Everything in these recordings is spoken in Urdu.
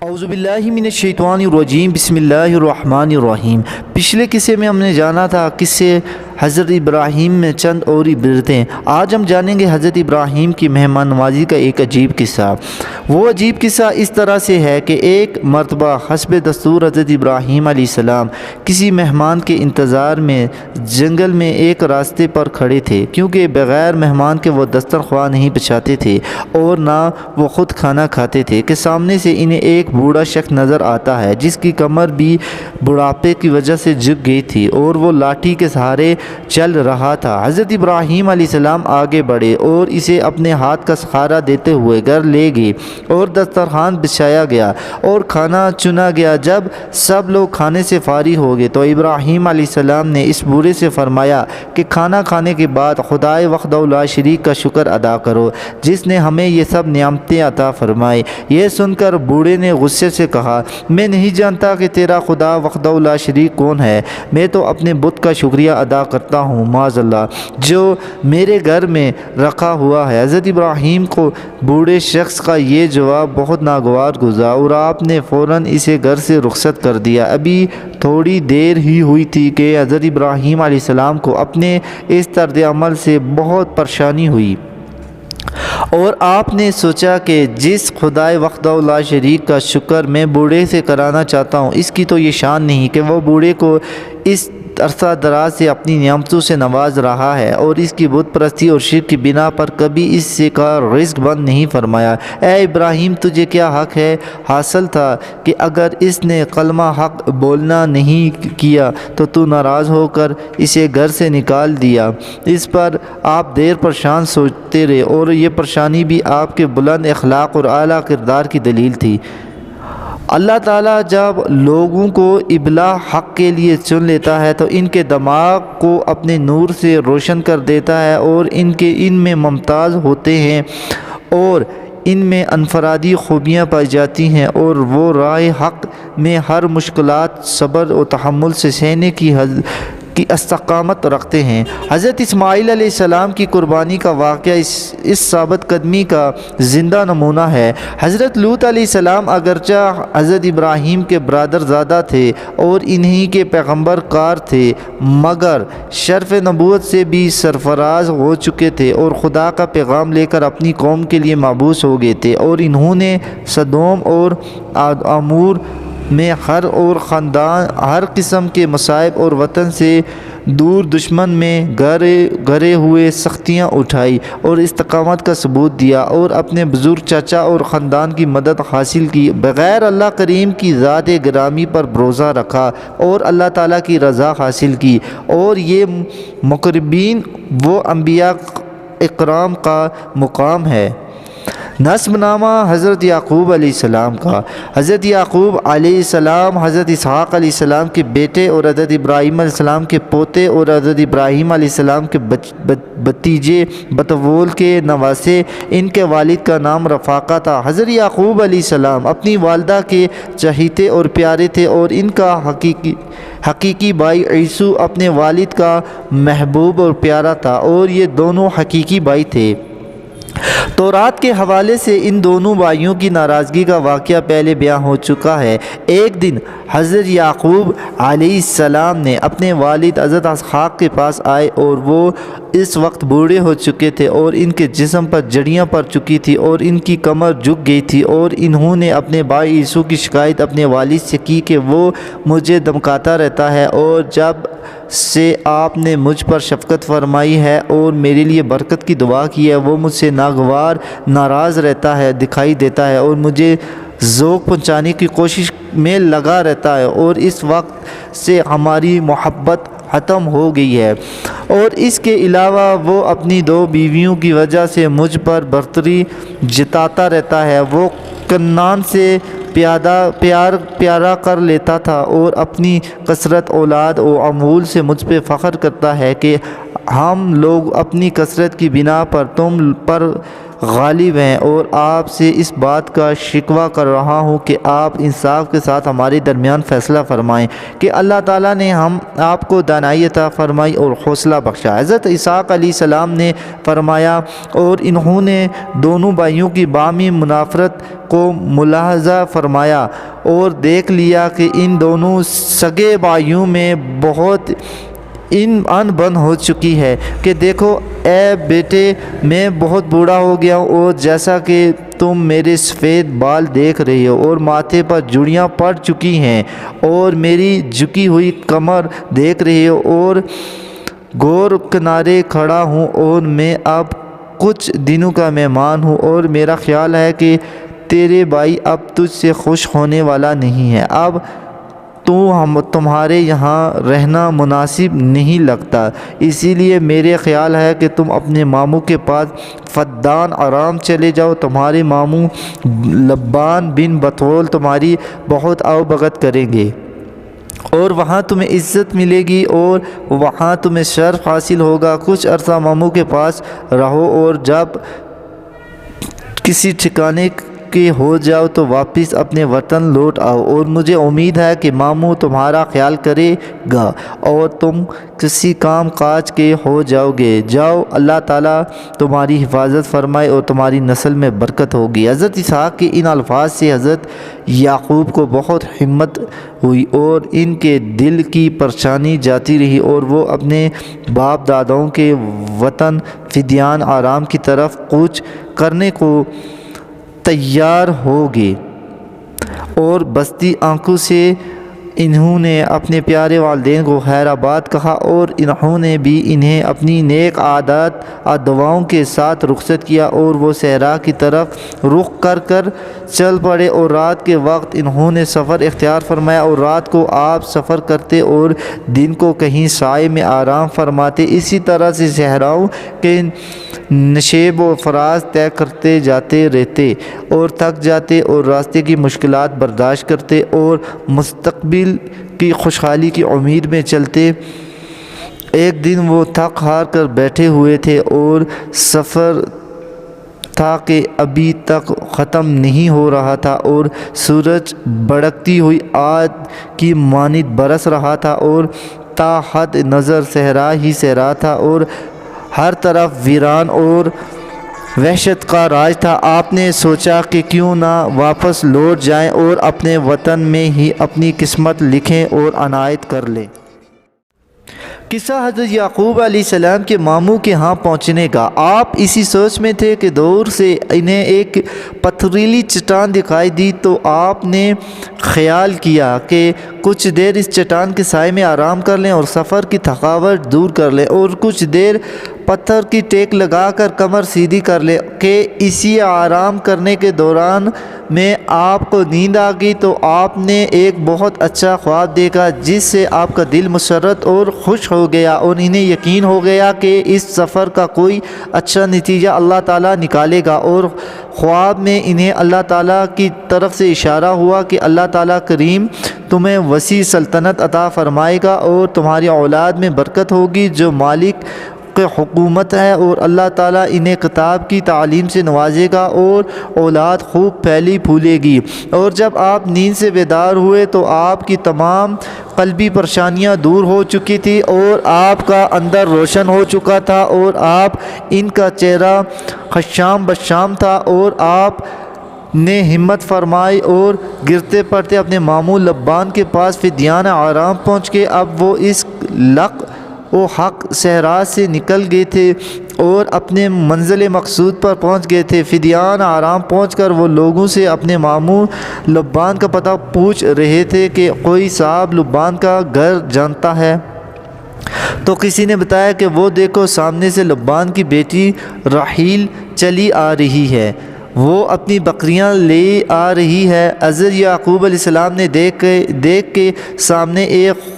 اعوذ باللہ من الشیطان الرجیم بسم اللہ الرحمن الرحیم۔ پچھلے قصے میں ہم نے جانا تھا قصے حضرت ابراہیم میں چند اور عبرتیں۔ آج ہم جانیں گے حضرت ابراہیم کی مہمان نوازی کا ایک عجیب قصہ۔ وہ عجیب قصہ اس طرح سے ہے کہ ایک مرتبہ حسب دستور حضرت ابراہیم علیہ السلام کسی مہمان کے انتظار میں جنگل میں ایک راستے پر کھڑے تھے، کیونکہ بغیر مہمان کے وہ دسترخوان نہیں بچھاتے تھے اور نہ وہ خود کھانا کھاتے تھے کہ سامنے سے انہیں ایک بوڑھا شخص نظر آتا ہے جس کی کمر بھی بڑھاپے کی وجہ سے جھک گئی تھی اور وہ لاٹھی کے سہارے چل رہا تھا۔ حضرت ابراہیم علیہ السلام آگے بڑھے اور اسے اپنے ہاتھ کا سہارا دیتے ہوئے گھر لے گئے اور دسترخوان بچھایا گیا اور کھانا چنا گیا۔ جب سب لوگ کھانے سے فارغ ہو گئے تو ابراہیم علیہ السلام نے اس بوڑھے سے فرمایا کہ کھانا کھانے کے بعد خدائے وحدہ لا شریک کا شکر ادا کرو جس نے ہمیں یہ سب نعمتیں عطا فرمائی۔ یہ سن کر بوڑھے نے غصے سے کہا، میں نہیں جانتا کہ تیرا خدا وحدہ لا شریک کون ہے، میں تو اپنے بت کا شکریہ ادا کرتا ہوں معاذ اللہ جو میرے گھر میں رکھا ہوا ہے۔ حضرت ابراہیم کو بوڑھے شخص کا یہ جواب بہت ناگوار گزرا اور آپ نے فوراً اسے گھر سے رخصت کر دیا۔ ابھی تھوڑی دیر ہی ہوئی تھی کہ حضرت ابراہیم علیہ السلام کو اپنے اس طرز عمل سے بہت پریشانی ہوئی اور آپ نے سوچا کہ جس خدائے وحدہ لا شریک کا شکر میں بوڑھے سے کرانا چاہتا ہوں اس کی تو یہ شان نہیں کہ وہ بوڑھے کو اس عرصہ دراز سے اپنی نعمتوں سے نواز رہا ہے اور اس کی بت پرستی اور شرک کی بنا پر کبھی اس سے کا رزق بند نہیں فرمایا۔ اے ابراہیم، تجھے کیا حق ہے؟ حاصل تھا کہ اگر اس نے کلمہ حق بولنا نہیں کیا تو ناراض ہو کر اسے گھر سے نکال دیا۔ اس پر آپ دیر پریشان سوچتے رہے اور یہ پریشانی بھی آپ کے بلند اخلاق اور اعلیٰ کردار کی دلیل تھی۔ اللہ تعالیٰ جب لوگوں کو ابلاغ حق کے لیے چن لیتا ہے تو ان کے دماغ کو اپنے نور سے روشن کر دیتا ہے اور ان میں ممتاز ہوتے ہیں اور ان میں انفرادی خوبیاں پائی جاتی ہیں اور وہ راہ حق میں ہر مشکلات صبر و تحمل سے سہنے کی استقامت رکھتے ہیں۔ حضرت اسماعیل علیہ السلام کی قربانی کا واقعہ اس ثابت قدمی کا زندہ نمونہ ہے۔ حضرت لوط علیہ السلام اگرچہ حضرت ابراہیم کے برادر زادہ تھے اور انہی کے پیغمبر کار تھے مگر شرف نبوت سے بھی سرفراز ہو چکے تھے اور خدا کا پیغام لے کر اپنی قوم کے لیے مبعوث ہو گئے تھے، اور انہوں نے سدوم اور عمور میں ہر قسم کے مصائب اور وطن سے دور دشمن میں گھرے ہوئے سختیاں اٹھائی اور استقامت کا ثبوت دیا اور اپنے بزرگ چچا اور خاندان کی مدد حاصل کی، بغیر اللہ کریم کی ذات گرامی پر بھروسہ رکھا اور اللہ تعالیٰ کی رضا حاصل کی، اور یہ مقربین و انبیاء اکرام کا مقام ہے۔ نسب نامہ حضرت یعقوب علیہ السلام کا۔ حضرت یعقوب علیہ السلام حضرت اسحاق علیہ السلام کے بیٹے اور حضرت ابراہیم علیہ السلام کے پوتے اور حضرت ابراہیم علیہ السلام کے بھتیجے بطول کے نواسے۔ ان کے والد کا نام رفاقہ تھا۔ حضرت یعقوب علیہ السلام اپنی والدہ کے چہیتے اور پیارے تھے اور ان کا حقیقی بھائی عیسو اپنے والد کا محبوب اور پیارا تھا، اور یہ دونوں حقیقی بھائی تھے۔ تورات کے حوالے سے ان دونوں بھائیوں کی ناراضگی کا واقعہ پہلے بیان ہو چکا ہے۔ ایک دن حضرت یعقوب علیہ السلام نے اپنے والد حضرت اسحاق کے پاس آئے اور وہ اس وقت بوڑھے ہو چکے تھے اور ان کے جسم پر جڑیاں پڑ چکی تھی اور ان کی کمر جھک گئی تھی، اور انہوں نے اپنے بھائی عیسو کی شکایت اپنے والد سے کی کہ وہ مجھے دمکاتا رہتا ہے اور جب سے آپ نے مجھ پر شفقت فرمائی ہے اور میرے لیے برکت کی دعا کی ہے وہ مجھ سے ناگوار ناراض رہتا ہے دکھائی دیتا ہے اور مجھے ذوق پہنچانے کی کوشش میں لگا رہتا ہے، اور اس وقت سے ہماری محبت ختم ہو گئی ہے، اور اس کے علاوہ وہ اپنی دو بیویوں کی وجہ سے مجھ پر برتری جتاتا رہتا ہے۔ وہ کنان سے پیارا کر لیتا تھا اور اپنی کثرت اولاد و اموال سے مجھ پہ فخر کرتا ہے کہ ہم لوگ اپنی کثرت کی بنا پر تم پر غالب ہیں اور آپ سے اس بات کا شکوہ کر رہا ہوں کہ آپ انصاف کے ساتھ ہمارے درمیان فیصلہ فرمائیں کہ اللہ تعالیٰ نے آپ کو دانائی عطا فرمائی اور حوصلہ بخشا۔ حضرت اسحاق علیہ السلام نے فرمایا اور انہوں نے دونوں بھائیوں کی باہمی منافرت کو ملاحظہ فرمایا اور دیکھ لیا کہ ان دونوں سگے بھائیوں میں بہت ان بن ہو چکی ہے کہ دیکھو اے بیٹے میں بہت بوڑھا ہو گیا ہوں اور جیسا کہ تم میرے سفید بال دیکھ رہے ہو اور ماتھے پر جڑیاں پڑ چکی ہیں اور میری جھکی ہوئی کمر دیکھ رہے ہو اور گور کنارے کھڑا ہوں اور میں اب کچھ دنوں کا مہمان ہوں اور میرا خیال ہے کہ تیرے بھائی اب تجھ سے خوش ہونے والا نہیں ہے۔ اب تمہارے یہاں رہنا مناسب نہیں لگتا، اسی لیے میرے خیال ہے کہ تم اپنے ماموں کے پاس فدان آرام چلے جاؤ۔ تمہارے ماموں لبان بن بطول تمہاری بہت آؤ بھگت کریں گے اور وہاں تمہیں عزت ملے گی اور وہاں تمہیں شرف حاصل ہوگا۔ کچھ عرصہ ماموں کے پاس رہو اور جب کسی ٹھکانے کے ہو جاؤ تو واپس اپنے وطن لوٹ آؤ اور مجھے امید ہے کہ ماموں تمہارا خیال کرے گا اور تم کسی کام کاج کے ہو جاؤ گے۔ جاؤ، اللہ تعالیٰ تمہاری حفاظت فرمائے اور تمہاری نسل میں برکت ہوگی۔ حضرت اسحاق کے ان الفاظ سے حضرت یعقوب کو بہت ہمت ہوئی اور ان کے دل کی پریشانی جاتی رہی اور وہ اپنے باپ داداؤں کے وطن فدیان آرام کی طرف کوچ کرنے کو تیار ہو گئے اور بستی آنکھوں سے انہوں نے اپنے پیارے والدین کو خیر آباد کہا اور انہوں نے بھی انہیں اپنی نیک عادات اور دعاؤں کے ساتھ رخصت کیا اور وہ صحرا کی طرف رخ کر چل پڑے اور رات کے وقت انہوں نے سفر اختیار فرمایا اور رات کو آپ سفر کرتے اور دن کو کہیں سائے میں آرام فرماتے۔ اسی طرح سے صحراؤں کے نشیب و فراز طے کرتے جاتے رہتے اور تھک جاتے اور راستے کی مشکلات برداشت کرتے اور مستقبل کی خوشحالی کی امید میں چلتے۔ ایک دن وہ تھک ہار کر بیٹھے ہوئے تھے اور سفر تھا کہ ابھی تک ختم نہیں ہو رہا تھا اور سورج بھڑکتی ہوئی آگ کی مانند برس رہا تھا اور تا حد نظر صحرا ہی صحرا تھا اور ہر طرف ویران اور وحشت کا راج تھا۔ آپ نے سوچا کہ کیوں نہ واپس لوٹ جائیں اور اپنے وطن میں ہی اپنی قسمت لکھیں اور عنایت کر لیں۔ قصہ حضرت یعقوب علیہ السلام کے ماموں کے ہاں پہنچنے کا۔ آپ اسی سوچ میں تھے کہ دور سے انہیں ایک پتھریلی چٹان دکھائی دی تو آپ نے خیال کیا کہ کچھ دیر اس چٹان کے سائے میں آرام کر لیں اور سفر کی تھکاوٹ دور کر لیں اور کچھ دیر پتھر کی ٹیک لگا کر کمر سیدھی کر لیں کہ اسی آرام کرنے کے دوران میں آپ کو نیند آ گئی تو آپ نے ایک بہت اچھا خواب دیکھا جس سے آپ کا دل مسرت اور خوش ہو گیا اور انہیں یقین ہو گیا کہ اس سفر کا کوئی اچھا نتیجہ اللہ تعالیٰ نکالے گا اور خواب میں انہیں اللہ تعالیٰ کی طرف سے اشارہ ہوا کہ اللہ تعالیٰ کریم تمہیں وسیع سلطنت عطا فرمائے گا اور تمہاری اولاد میں برکت ہوگی جو مالک حکومت ہے اور اللہ تعالیٰ انہیں کتاب کی تعلیم سے نوازے گا اور اولاد خوب پھیلی پھولے گی۔ اور جب آپ نیند سے بیدار ہوئے تو آپ کی تمام قلبی پریشانیاں دور ہو چکی تھی اور آپ کا اندر روشن ہو چکا تھا اور آپ ان کا چہرہ خشام بشام تھا اور آپ نے ہمت فرمائی اور گرتے پڑتے اپنے ماموں لبان کے پاس فدیان آرام پہنچ کے اب وہ اس لق و حق صحرا سے نکل گئے تھے اور اپنے منزل مقصود پر پہنچ گئے تھے۔ فدیان آرام پہنچ کر وہ لوگوں سے اپنے ماموں لبان کا پتہ پوچھ رہے تھے کہ کوئی صاحب لبان کا گھر جانتا ہے تو کسی نے بتایا کہ وہ دیکھو سامنے سے لبان کی بیٹی راحیل چلی آ رہی ہے، وہ اپنی بکریاں لے آ رہی ہے۔ حضرت یعقوب علیہ السلام نے دیکھ کے سامنے ایک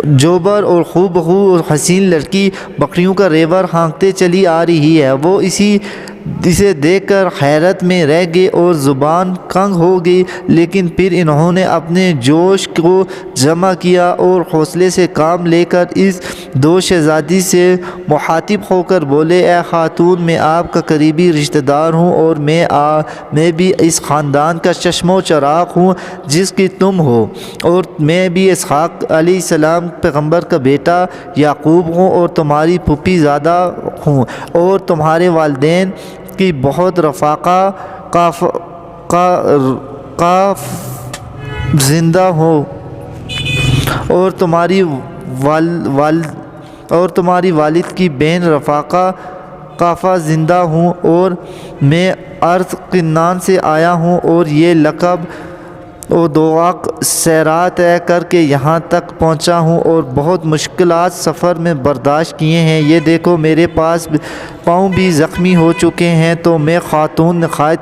جوبر اور خوب بخو اور حسین لڑکی بکریوں کا ریور ہانکتے چلی آ رہی ہے۔ وہ اسی اسے دیکھ کر حیرت میں رہ گئے اور زبان کنگ ہو گئی، لیکن پھر انہوں نے اپنے جوش کو جمع کیا اور حوصلے سے کام لے کر اس دو شہزادی سے مخاطب ہو کر بولے، اے خاتون، میں آپ کا قریبی رشتہ دار ہوں اور میں بھی اس خاندان کا چشم و چراغ ہوں جس کی تم ہو، اور میں بھی اسحاق علیہ السلام پیغمبر کا بیٹا یعقوب ہوں اور تمہاری پھوپھی زادہ ہوں، اور تمہارے والدین کی بہت رفاقہ زندہ ہو، اور تمہاری والد کی بہن رفاقہ قافہ زندہ ہوں، اور میں ارض کنان سے آیا ہوں اور یہ لقب و دعاق سیرات طے کر کے یہاں تک پہنچا ہوں اور بہت مشکلات سفر میں برداشت کیے ہیں۔ یہ دیکھو میرے پاؤں بھی زخمی ہو چکے ہیں۔ تو میں خاتون نہایت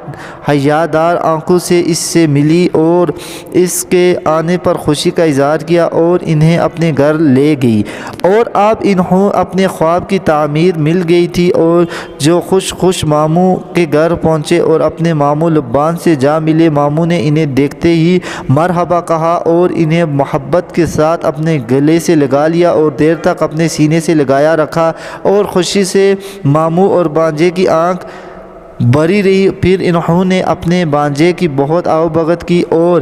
حیادار آنکھوں سے اس سے ملی اور اس کے آنے پر خوشی کا اظہار کیا اور انہیں اپنے گھر لے گئی، اور اب انہوں اپنے خواب کی تعمیر مل گئی تھی، اور جو خوش ماموں کے گھر پہنچے اور اپنے ماموں لبان سے جا ملے۔ ماموں نے انہیں دیکھتے ہی مرحبا کہا اور انہیں محبت کے ساتھ اپنے گلے سے لگا لیا اور دیر تک اپنے سینے سے لگایا رکھا، اور خوشی سے ماموں اور بانجے کی آنکھ بھری رہی۔ پھر انہوں نے اپنے بانجے کی بہت آؤ بھگت کی اور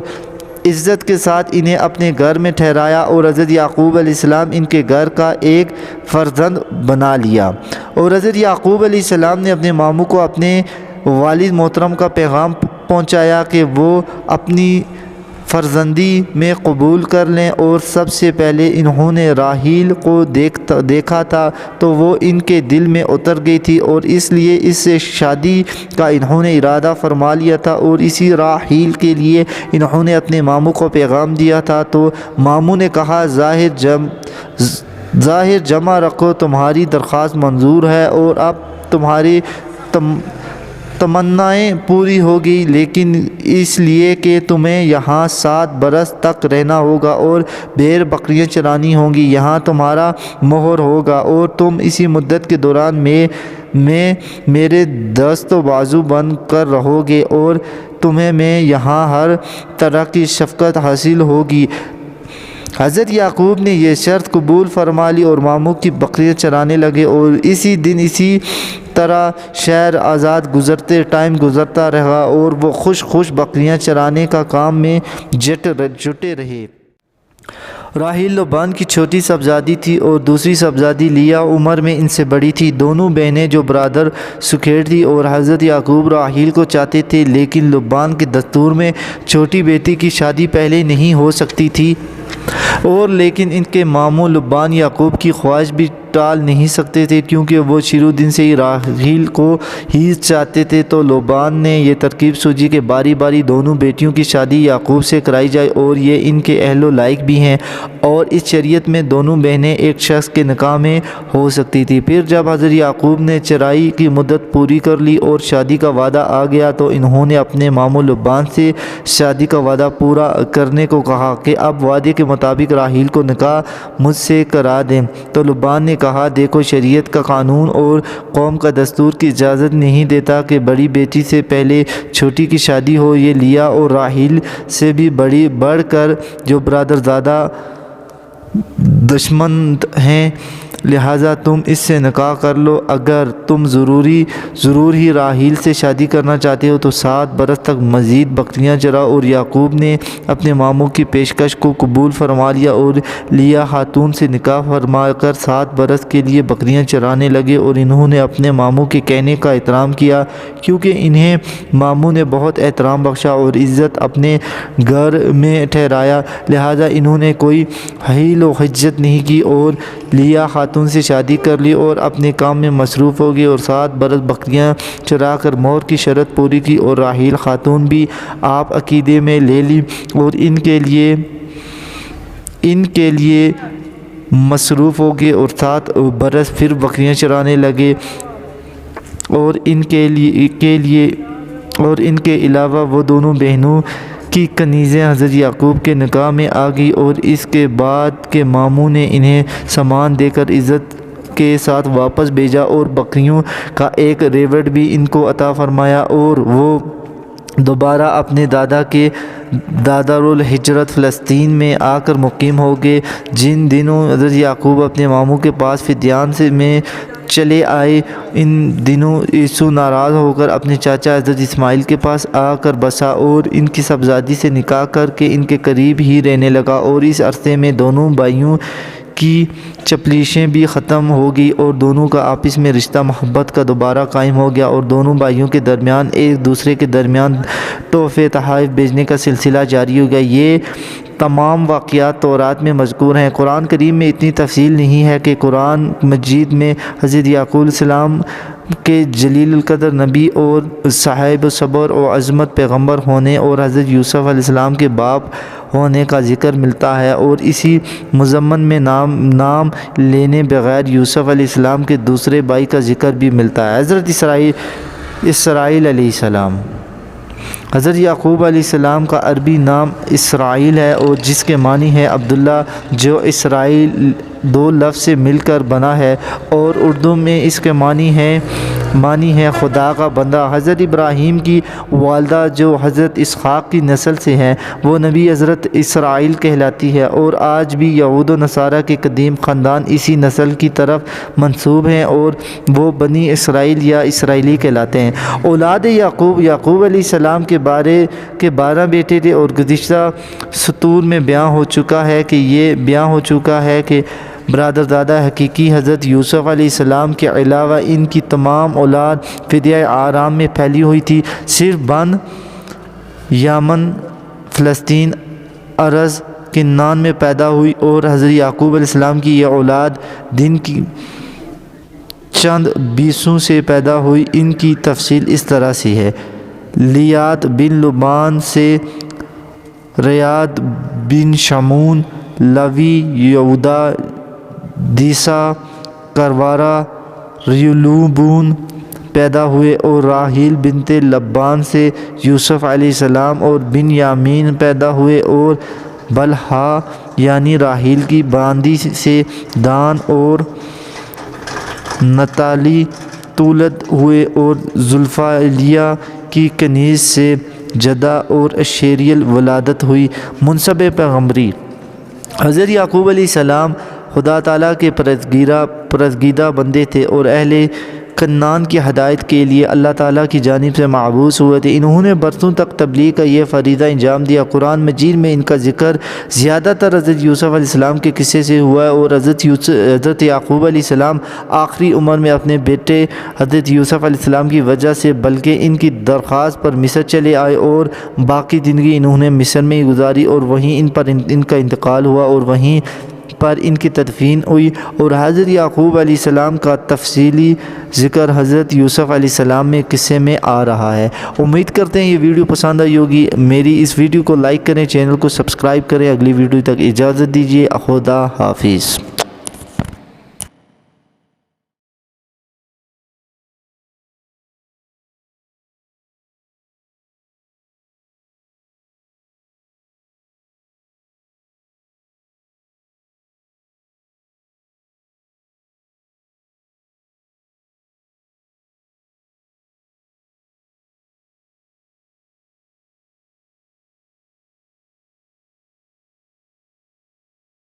عزت کے ساتھ انہیں اپنے گھر میں ٹھہرایا، اور حضرت یعقوب علیہ السلام ان کے گھر کا ایک فرزند بنا لیا۔ اور حضرت یعقوب علیہ السلام نے اپنے ماموں کو اپنے والد محترم کا پیغام پہنچایا کہ وہ اپنی فرزندی میں قبول کر لیں، اور سب سے پہلے انہوں نے راحیل کو دیکھا تھا تو وہ ان کے دل میں اتر گئی تھی، اور اس لیے اس سے شادی کا انہوں نے ارادہ فرما لیا تھا، اور اسی راحیل کے لیے انہوں نے اپنے ماموں کو پیغام دیا تھا۔ تو ماموں نے کہا، ظاہر جمع رکھو، تمہاری درخواست منظور ہے اور اب تمہاری تمنائیں پوری ہوگی، لیکن اس لیے کہ تمہیں یہاں 7 برس تک رہنا ہوگا اور بھیڑ بکریاں چرانی ہوں گی، یہاں تمہارا مہر ہوگا، اور تم اسی مدت کے دوران میں میرے دست و بازو بن کر رہو گے، اور تمہیں میں یہاں ہر طرح کی شفقت حاصل ہوگی۔ حضرت یعقوب نے یہ شرط قبول فرما لی اور ماموں کی بکریاں چرانے لگے، اور اسی دن اسی طرح شہر آزاد ٹائم گزرتا رہا، اور وہ خوش بکریاں چرانے کا کام میں جٹے رہے۔ راحیل لبان کی چھوٹی صاحبزادی تھی اور دوسری صاحبزادی لیا عمر میں ان سے بڑی تھی۔ دونوں بہنیں جو برادر سکھیڑ تھی، اور حضرت یعقوب راحیل کو چاہتے تھے، لیکن لبان کے دستور میں چھوٹی بیٹی کی شادی پہلے نہیں ہو سکتی تھی، اور لیکن ان کے ماموں لبان یعقوب کی خواہش بھی ٹال نہیں سکتے تھے، کیونکہ وہ شروع دن سے ہی راحیل کو ہی چاہتے تھے۔ تو لبان نے یہ ترکیب سوچی کہ باری باری دونوں بیٹیوں کی شادی یعقوب سے کرائی جائے، اور یہ ان کے اہل و لائق بھی ہیں، اور اس شریعت میں دونوں بہنیں ایک شخص کے نکاح میں ہو سکتی تھی۔ پھر جب حضرت یعقوب نے چرائی کی مدت پوری کر لی اور شادی کا وعدہ آ گیا، تو انہوں نے اپنے ماموں لبان سے شادی کا وعدہ پورا کرنے کو کہا کہ اب وعدے کے مطابق راحیل کو نکاح مجھ سے کرا دیں۔ تو لبان نے کہا، دیکھو شریعت کا قانون اور قوم کا دستور کی اجازت نہیں دیتا کہ بڑی بیٹی سے پہلے چھوٹی کی شادی ہو۔ یہ لیا اور راحیل سے بھی بڑھ کر جو برادر زادہ دشمن ہیں، لہٰذا تم اس سے نکاح کر لو۔ اگر تم ضرور ہی راحیل سے شادی کرنا چاہتے ہو تو 7 برس تک مزید بکریاں چراؤ۔ اور یعقوب نے اپنے ماموں کی پیشکش کو قبول فرما لیا اور لیا خاتون سے نکاح فرما کر 7 برس کے لیے بکریاں چرانے لگے، اور انہوں نے اپنے ماموں کے کہنے کا احترام کیا، کیونکہ انہیں ماموں نے بہت احترام بخشا اور عزت اپنے گھر میں ٹھہرایا، لہٰذا انہوں نے کوئی حیل و حجت نہیں کی، اور لیا خاتون سے شادی کر لی اور اپنے کام میں مصروف ہو گئی، اور 7 برس بکریاں چرا کر مہر کی شرط پوری کی، اور راحیل خاتون بھی آپ عقیدے میں لے لی اور ان کے لیے مصروف ہو گئے، اور 7 برس پھر بکریاں چرانے لگے، اور ان کے علاوہ وہ دونوں بہنوں کی کنیزیں حضرت یعقوب کے نکاح میں آ گئی، اور اس کے بعد کے ماموں نے انہیں سامان دے کر عزت کے ساتھ واپس بھیجا اور بکریوں کا ایک ریوڑ بھی ان کو عطا فرمایا، اور وہ دوبارہ اپنے دادا کے دارالہجرت فلسطین میں آ کر مقیم ہو گئے۔ جن دنوں حضرت یعقوب اپنے ماموں کے پاس فدیان میں چلے آئے، ان دنوں یسوع ناراض ہو کر اپنے چاچا حضرت اسماعیل کے پاس آ کر بسا اور ان کی صاحبزادی سے نکاح کر کے ان کے قریب ہی رہنے لگا، اور اس عرصے میں دونوں بھائیوں کی چپلیشیں بھی ختم ہو گئی اور دونوں کا آپس میں رشتہ محبت کا دوبارہ قائم ہو گیا، اور دونوں بھائیوں کے درمیان ایک دوسرے کے درمیان تحفے تحائف بھیجنے کا سلسلہ جاری ہو گیا۔ یہ تمام واقعات تورات میں مذکور ہیں۔ قرآن کریم میں اتنی تفصیل نہیں ہے کہ قرآن مجید میں حضرت یعقوب علیہ السلام کے جلیل القدر نبی اور صاحب صبر و عظمت پیغمبر ہونے اور حضرت یوسف علیہ السلام کے باپ ہونے کا ذکر ملتا ہے، اور اسی مضمن میں نام لینے بغیر یوسف علیہ السلام کے دوسرے بھائی کا ذکر بھی ملتا ہے، حضرت اسرائیل علیہ السلام۔ حضرت یعقوب علیہ السلام کا عربی نام اسرائیل ہے، اور جس کے معنی ہے عبداللہ، جو اسرائیل دو لفظ سے مل کر بنا ہے، اور اردو میں اس کے معنی ہے خدا کا بندہ۔ حضرت ابراہیم کی والدہ جو حضرت اسحاق کی نسل سے ہیں، وہ نبی حضرت اسرائیل کہلاتی ہے، اور آج بھی یہود و نصارہ کے قدیم خاندان اسی نسل کی طرف منسوب ہیں، اور وہ بنی اسرائیل یا اسرائیلی کہلاتے ہیں۔ اولاد یعقوب علیہ السلام کے 12 بیٹے تھے، اور گزشتہ سطور میں بیان ہو چکا ہے کہ برادر دادا حقیقی حضرت یوسف علیہ السلام کے علاوہ ان کی تمام اولاد فدیہ آرام میں پھیلی ہوئی تھی۔ صرف بن یامن فلسطین ارض کنعان میں پیدا ہوئی، اور حضرت یعقوب علیہ السلام کی یہ اولاد دن کی چند بیسوں سے پیدا ہوئی۔ ان کی تفصیل اس طرح سے ہے: لیات بن لبان سے ریاد بن شمون، لوی، یہودا، دیسا، کروارا، ریلوبون پیدا ہوئے، اور راحیل بنت لبان سے یوسف علیہ السلام اور بن یامین پیدا ہوئے، اور بلہا یعنی راحیل کی باندی سے دان اور نتالی تولد ہوئے، اور زلفالیہ کی کنیز سے جدا اور اشیریل ولادت ہوئی۔ منصب پیغمبری: حضرت یعقوب علیہ السلام خدا تعالیٰ کے پرستگیدہ بندے تھے، اور اہل کنعان کی ہدایت کے لیے اللہ تعالیٰ کی جانب سے مبعوث ہوئے تھے۔ انہوں نے برسوں تک تبلیغ کا یہ فریضہ انجام دیا۔ قرآن مجید میں ان کا ذکر زیادہ تر حضرت یوسف علیہ السلام کے قصے سے ہوا ہے، اور حضرت یعقوب علیہ السلام آخری عمر میں اپنے بیٹے حضرت یوسف علیہ السلام کی وجہ سے بلکہ ان کی درخواست پر مصر چلے آئے، اور باقی زندگی انہوں نے مصر میں ہی گزاری، اور وہیں ان کا انتقال ہوا، اور وہیں پر ان کی تدفین ہوئی، اور حضرت یعقوب علیہ السلام کا تفصیلی ذکر حضرت یوسف علیہ السلام میں قصے میں آ رہا ہے۔ امید کرتے ہیں یہ ویڈیو پسند آئی ہوگی۔ میری اس ویڈیو کو لائک کریں، چینل کو سبسکرائب کریں۔ اگلی ویڈیو تک اجازت دیجیے۔ خدا حافظ۔